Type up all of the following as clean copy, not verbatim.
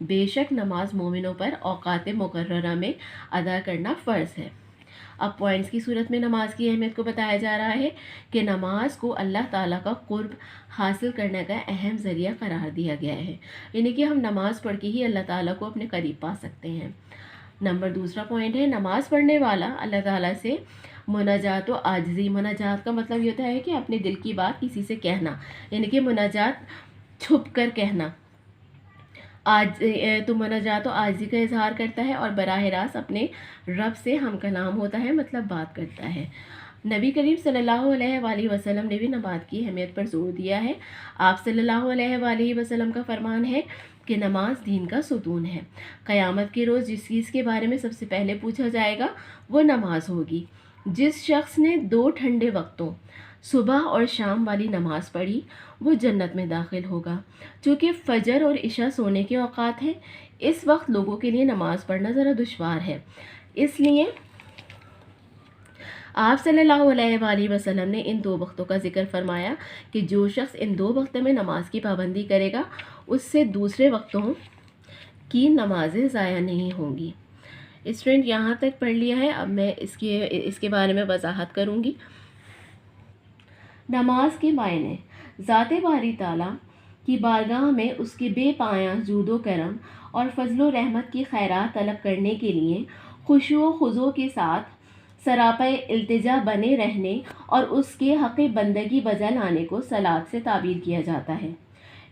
بے شک نماز مومنوں پر اوقات مقررہ میں ادا کرنا فرض ہے۔ اب پوائنٹس کی صورت میں نماز کی اہمیت کو بتایا جا رہا ہے کہ نماز کو اللہ تعالیٰ کا قرب حاصل کرنے کا اہم ذریعہ قرار دیا گیا ہے، یعنی کہ ہم نماز پڑھ کے ہی اللہ تعالیٰ کو اپنے قریب پا سکتے ہیں۔ دوسرا پوائنٹ ہے نماز پڑھنے والا اللہ تعالیٰ سے مناجات و عاجزی۔ مناجات کا مطلب یہ ہوتا ہے کہ اپنے دل کی بات کسی سے کہنا، یعنی کہ مناجات چھپ کر کہنا۔ تو مناجات و عاجزی کا اظہار کرتا ہے اور براہ راست اپنے رب سے ہم کلام ہوتا ہے، مطلب بات کرتا ہے۔ نبی کریم صلی اللہ علیہ وآلہ وسلم نے بھی نماز کی اہمیت پر زور دیا ہے۔ آپ صلی اللہ علیہ وآلہ وسلم کا فرمان ہے کہ نماز دین کا ستون ہے۔ قیامت کے روز جس چیز کے بارے میں سب سے پہلے پوچھا جائے گا وہ نماز ہوگی۔ جس شخص نے 2 ٹھنڈے وقتوں صبح اور شام والی نماز پڑھی وہ جنت میں داخل ہوگا۔ چونکہ فجر اور عشاء سونے کے اوقات ہیں، اس وقت لوگوں کے لیے نماز پڑھنا ذرا دشوار ہے، اس لیے آپ صلی اللہ علیہ وآلہ وسلم نے ان 2 وقتوں کا ذکر فرمایا کہ جو شخص ان 2 وقتوں میں نماز کی پابندی کرے گا اس سے دوسرے وقتوں کی نمازیں ضائع نہیں ہوں گی۔ اسٹوڈنٹ یہاں تک پڑھ لیا ہے، اب میں اس کے بارے میں وضاحت کروں گی۔ نماز کے معنی: ذات باری تعالیٰ کی بارگاہ میں اس کے بے پایاں جود و کرم اور فضل و رحمت کی خیرات طلب کرنے کے لیے خشوع و خضوع کے ساتھ سراپے التجا بنے رہنے اور اس کے حق بندگی بجا لانے کو صلاۃ سے تعبیر کیا جاتا ہے۔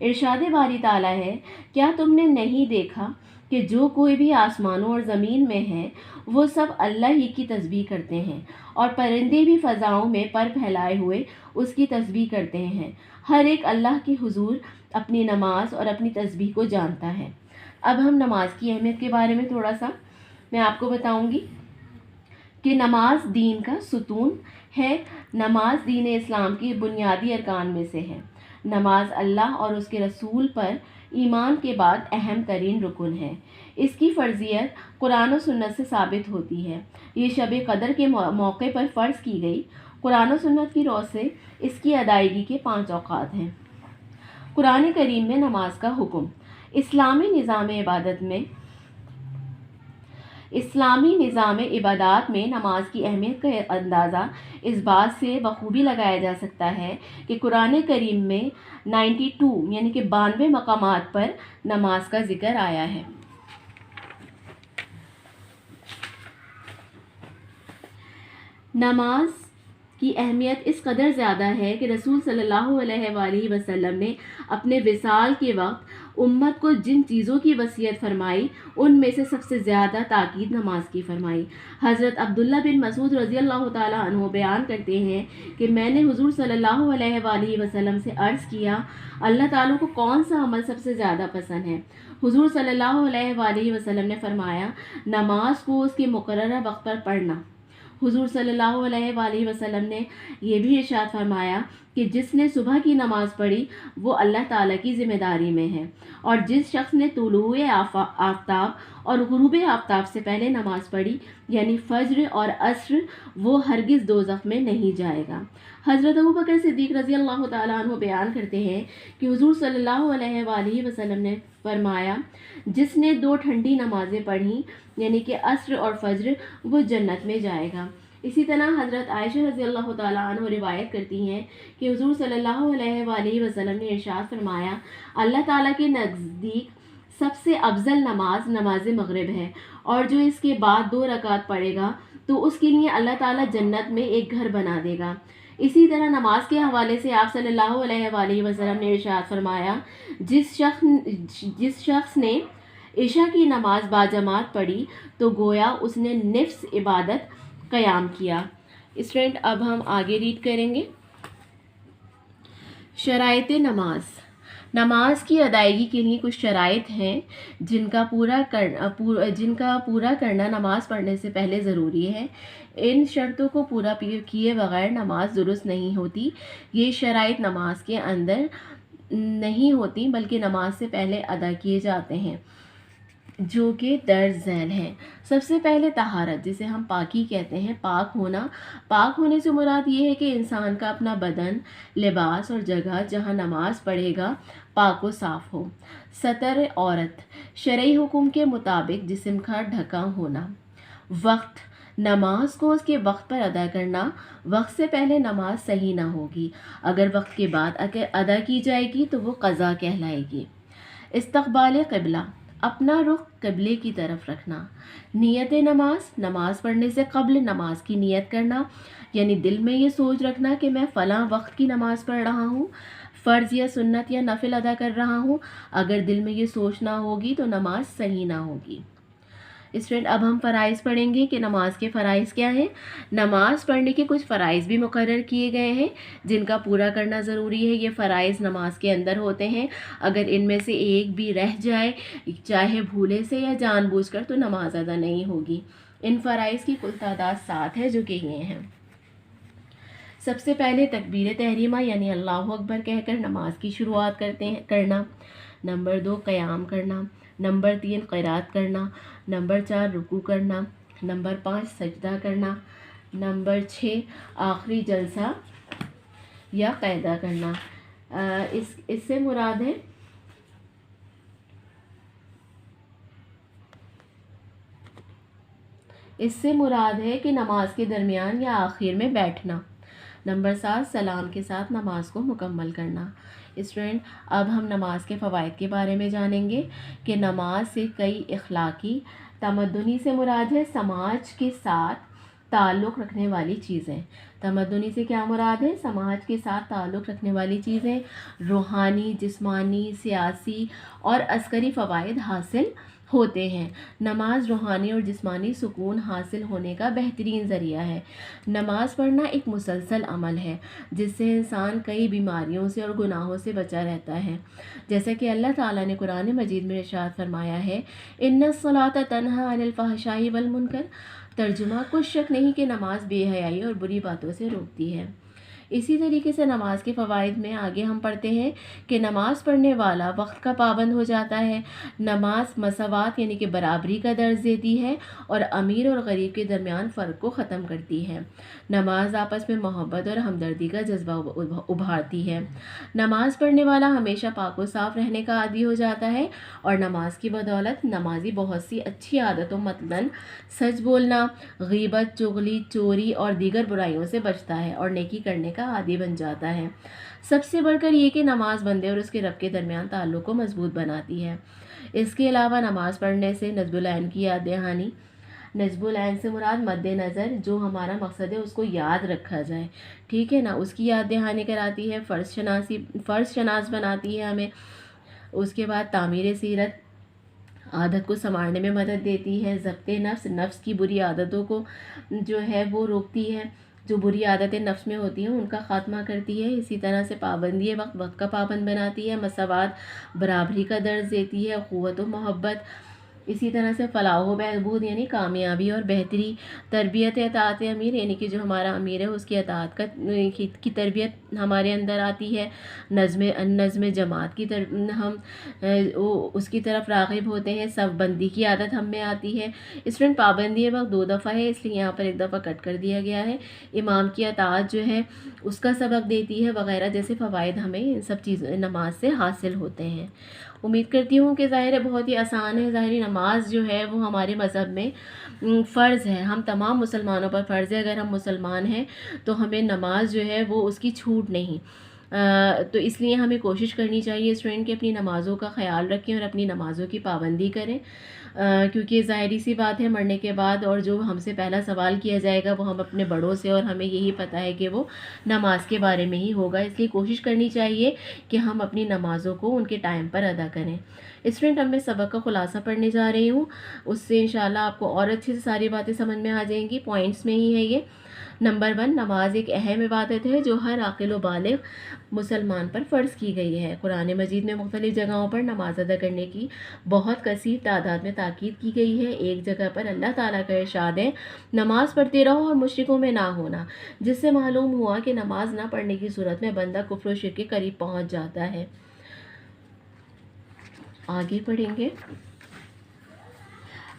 ارشاد باری تعالیٰ ہے، کیا تم نے نہیں دیکھا کہ جو کوئی بھی آسمانوں اور زمین میں ہے وہ سب اللہ ہی کی تسبیح کرتے ہیں، اور پرندے بھی فضاؤں میں پر پھیلائے ہوئے اس کی تسبیح کرتے ہیں۔ ہر ایک اللہ کے حضور اپنی نماز اور اپنی تسبیح کو جانتا ہے۔ اب ہم نماز کی اہمیت کے بارے میں تھوڑا سا میں آپ کو بتاؤں گی کہ نماز دین کا ستون ہے۔ نماز دین اسلام کی بنیادی ارکان میں سے ہے۔ نماز اللہ اور اس کے رسول پر ایمان کے بعد اہم ترین رکن ہے۔ اس کی فرضیت قرآن و سنت سے ثابت ہوتی ہے۔ یہ شب قدر کے موقع پر فرض کی گئی۔ قرآن و سنت کی رو سے اس کی ادائیگی کے 5 اوقات ہیں۔ قرآن کریم میں نماز کا حکم: اسلامی نظام عبادات میں نماز کی اہمیت کا اندازہ اس بات سے بخوبی لگایا جا سکتا ہے کہ قرآن کریم میں 92 یعنی کہ 92 مقامات پر نماز کا ذکر آیا ہے۔ نماز کی اہمیت اس قدر زیادہ ہے کہ رسول صلی اللہ علیہ وآلہ وسلم نے اپنے وصال کے وقت امت کو جن چیزوں کی وصیت فرمائی ان میں سے سب سے زیادہ تاکید نماز کی فرمائی۔ حضرت عبداللہ بن مسعود رضی اللہ تعالیٰ عنہ بیان کرتے ہیں کہ میں نے حضور صلی اللہ علیہ وآلہ وسلم سے عرض کیا، اللہ تعالیٰ کو کون سا عمل سب سے زیادہ پسند ہے؟ حضور صلی اللہ علیہ وآلہ وسلم نے فرمایا، نماز کو اس کے مقررہ وقت پر پڑھنا۔ حضور صلی اللہ علیہ وآلہ وسلم نے یہ بھی ارشاد فرمایا کہ جس نے صبح کی نماز پڑھی وہ اللہ تعالیٰ کی ذمہ داری میں ہے، اور جس شخص نے طلوع آفتاب اور غروب آفتاب سے پہلے نماز پڑھی یعنی فجر اور عصر، وہ ہرگز دوزخ میں نہیں جائے گا۔ حضرت ابوبکر صدیق رضی اللہ تعالیٰ عنہ بیان کرتے ہیں کہ حضور صلی اللہ علیہ وآلہ وسلم نے فرمایا، جس نے 2 ٹھنڈی نمازیں پڑھیں یعنی کہ عصر اور فجر، وہ جنت میں جائے گا۔ اسی طرح حضرت عائشہ رضی اللہ تعالیٰ عنہ روایت کرتی ہیں کہ حضور صلی اللہ علیہ وآلہ وسلم نے ارشاد فرمایا، اللہ تعالیٰ کے نزدیک سب سے افضل نماز مغرب ہے، اور جو اس کے بعد 2 رکعت پڑھے گا تو اس کے لیے اللہ تعالیٰ جنت میں ایک گھر بنا دے گا۔ اسی طرح نماز کے حوالے سے آپ صلی اللہ علیہ وآلہ وسلم نے ارشاد فرمایا، جس شخص نے عشاء کی نماز باجماعت پڑھی تو گویا اس نے نفس عبادت قیام کیا۔ اسٹوڈنٹ اب ہم آگے ریڈ کریں گے۔ شرائط نماز کی ادائیگی کے لیے کچھ شرائط ہیں جن کا پورا کرنا نماز پڑھنے سے پہلے ضروری ہے۔ ان شرطوں کو پورا کیے بغیر نماز درست نہیں ہوتی۔ یہ شرائط نماز کے اندر نہیں ہوتی بلکہ نماز سے پہلے ادا کیے جاتے ہیں۔ جو کہ درج ذیل ہیں۔ سب سے پہلے طہارت، جسے ہم پاکی کہتے ہیں، پاک ہونا۔ پاک ہونے سے مراد یہ ہے کہ انسان کا اپنا بدن، لباس اور جگہ جہاں نماز پڑھے گا پاک و صاف ہو۔ ستر عورت، شرعی حکم کے مطابق جسم کا ڈھکا ہونا۔ وقت، نماز کو اس کے وقت پر ادا کرنا۔ وقت سے پہلے نماز صحیح نہ ہوگی، اگر وقت کے بعد ادا کی جائے گی تو وہ قضا کہلائے گی۔ استقبال قبلہ، اپنا رخ قبلے کی طرف رکھنا۔ نیت نماز، نماز پڑھنے سے قبل نماز کی نیت کرنا، یعنی دل میں یہ سوچ رکھنا کہ میں فلاں وقت کی نماز پڑھ رہا ہوں، فرض یا سنت یا نفل ادا کر رہا ہوں۔ اگر دل میں یہ سوچ نہ ہوگی تو نماز صحیح نہ ہوگی۔ اسٹوڈنٹ، اب ہم فرائض پڑھیں گے کہ نماز کے فرائض کیا ہیں۔ نماز پڑھنے کے کچھ فرائض بھی مقرر کیے گئے ہیں جن کا پورا کرنا ضروری ہے۔ یہ فرائض نماز کے اندر ہوتے ہیں، اگر ان میں سے ایک بھی رہ جائے، چاہے بھولے سے یا جان بوجھ کر، تو نماز ادا نہیں ہوگی۔ ان فرائض کی کل تعداد 7 ہے، جو کہ یہ ہیں۔ سب سے پہلے تکبیر تحریمہ یعنی اللہ اکبر کہہ کر نماز کی شروعات کرنا۔ نمبر 2 قیام کرنا۔ نمبر 3 قرات کرنا۔ نمبر 4 رکوع کرنا۔ نمبر 5 سجدہ کرنا۔ نمبر 6 آخری جلسہ یا قیدہ کرنا۔ اس سے مراد ہے کہ نماز کے درمیان یا آخر میں بیٹھنا۔ نمبر 7 سلام کے ساتھ نماز کو مکمل کرنا۔ اسٹوڈنٹ، اب ہم نماز کے فوائد کے بارے میں جانیں گے کہ نماز سے کئی اخلاقی، تمدنی سے مراد ہے سماج کے ساتھ تعلق رکھنے والی چیزیں۔ تمدنی سے کیا مراد ہے؟ سماج کے ساتھ تعلق رکھنے والی چیزیں، روحانی، جسمانی، سیاسی اور عسکری فوائد حاصل ہوتے ہیں۔ نماز روحانی اور جسمانی سکون حاصل ہونے کا بہترین ذریعہ ہے۔ نماز پڑھنا ایک مسلسل عمل ہے جس سے انسان کئی بیماریوں سے اور گناہوں سے بچا رہتا ہے، جیسا کہ اللہ تعالیٰ نے قرآن مجید میں ارشاد فرمایا ہے، ان الصلاۃ تنہی عن الفحشاء والمنکر۔ ترجمہ، کچھ شک نہیں کہ نماز بے حیائی اور بری باتوں سے روکتی ہے۔ اسی طریقے سے نماز کے فوائد میں آگے ہم پڑھتے ہیں کہ نماز پڑھنے والا وقت کا پابند ہو جاتا ہے۔ نماز مساوات یعنی کہ برابری کا درس دیتی ہے اور امیر اور غریب کے درمیان فرق کو ختم کرتی ہے۔ نماز آپس میں محبت اور ہمدردی کا جذبہ ابھارتی ہے۔ نماز پڑھنے والا ہمیشہ پاک و صاف رہنے کا عادی ہو جاتا ہے اور نماز کی بدولت نمازی بہت سی اچھی عادتوں مثلاً سچ بولنا، غیبت، چغلی، چوری اور دیگر برائیوں سے بچتا ہے اور نیکی کرنے کا عادی بن جاتا ہے۔ سب سے بڑھ کر یہ کہ نماز بندے اور اس کے رب کے درمیان تعلق کو مضبوط بناتی ہے۔ اس کے علاوہ نماز پڑھنے سے نصب العین کی یاد دہانی، نصب العین سے مراد مد نظر جو ہمارا مقصد ہے اس کو یاد رکھا جائے، ٹھیک ہے نا، اس کی یاد دہانی کراتی ہے، فرض شناس بناتی ہے ہمیں۔ اس کے بعد تعمیر سیرت عادت کو سنوارنے میں مدد دیتی ہے، ضبط نفس کی بری عادتوں کو جو ہے وہ روکتی ہے، جو بری عادتیں نفس میں ہوتی ہیں ان کا خاتمہ کرتی ہے۔ اسی طرح سے پابندی وقت کا پابند بناتی ہے، مساوات برابری کا درس دیتی ہے، قوت و محبت، اسی طرح سے فلاح و بہبود یعنی کامیابی اور بہتری، تربیت اطاعت امیر یعنی کہ جو ہمارا امیر ہے اس کی اطاعت کی تربیت ہمارے اندر آتی ہے، نظم جماعت کی ہم اس کی طرف راغب ہوتے ہیں، صف بندی کی عادت ہم میں آتی ہے۔ اسٹوڈنٹ، پابندی وقت 2 دفعہ ہے اس لیے یہاں پر 1 دفعہ کٹ کر دیا گیا ہے۔ امام کی اطاعت جو ہے اس کا سبق دیتی ہے وغیرہ جیسے فوائد ہمیں ان سب چیزوں نماز سے حاصل ہوتے ہیں۔ امید کرتی ہوں کہ ظاہر ہے بہت ہی آسان ہے۔ ظاہری نماز جو ہے وہ ہمارے مذہب میں فرض ہے، ہم تمام مسلمانوں پر فرض ہے۔ اگر ہم مسلمان ہیں تو ہمیں نماز جو ہے وہ اس کی چھوٹ نہیں، تو اس لیے ہمیں کوشش کرنی چاہیے اسٹوڈنٹ کہ اپنی نمازوں کا خیال رکھیں اور اپنی نمازوں کی پابندی کریں، کیونکہ ظاہری سی بات ہے مرنے کے بعد اور جو ہم سے پہلا سوال کیا جائے گا وہ ہم اپنے بڑوں سے، اور ہمیں یہی پتہ ہے کہ وہ نماز کے بارے میں ہی ہوگا، اس لیے کوشش کرنی چاہیے کہ ہم اپنی نمازوں کو ان کے ٹائم پر ادا کریں۔ اسٹوڈنٹ، اب میں سبق کا خلاصہ پڑھنے جا رہی ہوں، اس سے انشاءاللہ آپ کو اور اچھے سے ساری باتیں سمجھ میں آ جائیں گی، پوائنٹس میں ہی ہے یہ۔ نمبر 1، نماز ایک اہم عبادت ہے جو ہر عاقل و بالغ مسلمان پر فرض کی گئی ہے۔ قرآن مجید میں مختلف جگہوں پر نماز ادا کرنے کی بہت کثیر تعداد میں تاکید کی گئی ہے۔ ایک جگہ پر اللہ تعالیٰ کا ارشاد ہے، نماز پڑھتے رہو اور مشرکوں میں نہ ہونا، جس سے معلوم ہوا کہ نماز نہ پڑھنے کی صورت میں بندہ کفر و شرک کے قریب پہنچ جاتا ہے۔ آگے پڑھیں گے۔